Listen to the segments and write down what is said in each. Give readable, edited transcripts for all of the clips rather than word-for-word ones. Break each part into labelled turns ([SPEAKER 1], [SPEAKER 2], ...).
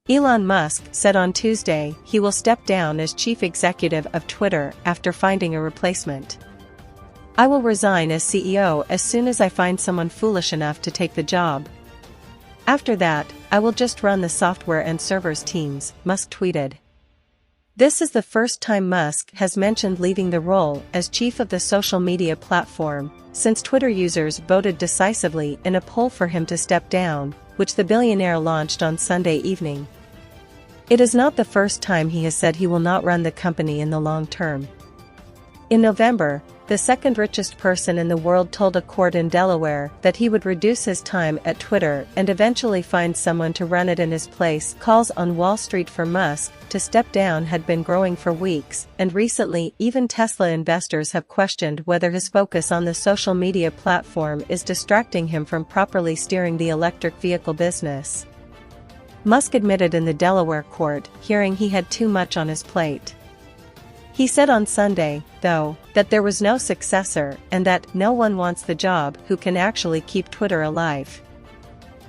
[SPEAKER 1] Elon Musk said on Tuesday he will step down as chief executive of Twitter after finding a replacement. "I will resign as CEO as soon as I find someone foolish enough to take the job. After that, I will just run the software and servers teams," Musk tweeted. This is the first time Musk has mentioned leaving the role as chief of the social media platform, since Twitter users voted decisively in a poll for him to step down, which the billionaire launched on Sunday evening. It is not the first time he has said he will not run the company in the long term. In November, the second richest person in the world told a court in Delaware that he would reduce his time at Twitter and eventually find someone to run it in his place. Calls on Wall Street for Musk to step down had been growing for weeks, and recently even Tesla investors have questioned whether his focus on the social media platform is distracting him from properly steering the electric vehicle business. Musk admitted in the Delaware court hearing he had too much on his plate. He said on Sunday, though, that there was no successor and that no one wants the job who can actually keep Twitter alive.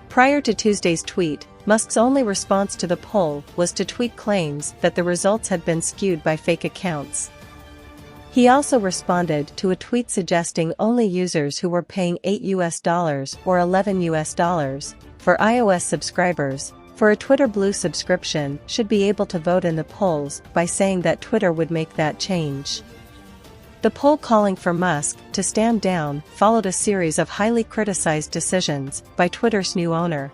[SPEAKER 1] Prior to Tuesday's tweet, Musk's only response to the poll was to tweet claims that the results had been skewed by fake accounts. He also responded to a tweet suggesting only users who were paying $8 or $11 for iOS subscribers for a Twitter Blue subscription should be able to vote in the polls, by saying that Twitter would make that change. The poll calling for Musk to stand down followed a series of highly criticized decisions by Twitter's new owner.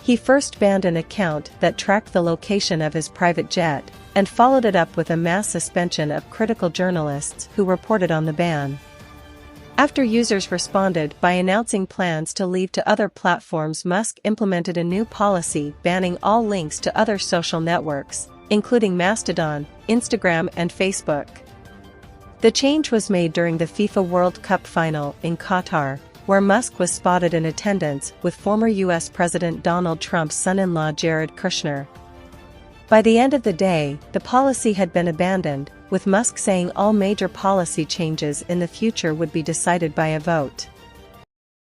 [SPEAKER 1] He first banned an account that tracked the location of his private jet, and followed it up with a mass suspension of critical journalists who reported on the ban. After users responded by announcing plans to leave to other platforms, Musk implemented a new policy banning all links to other social networks, including Mastodon, Instagram and Facebook. The change was made during the FIFA World Cup final in Qatar, where Musk was spotted in attendance with former U.S. President Donald Trump's son-in-law Jared Kushner. By the end of the day, the policy had been abandoned, with Musk saying all major policy changes in the future would be decided by a vote.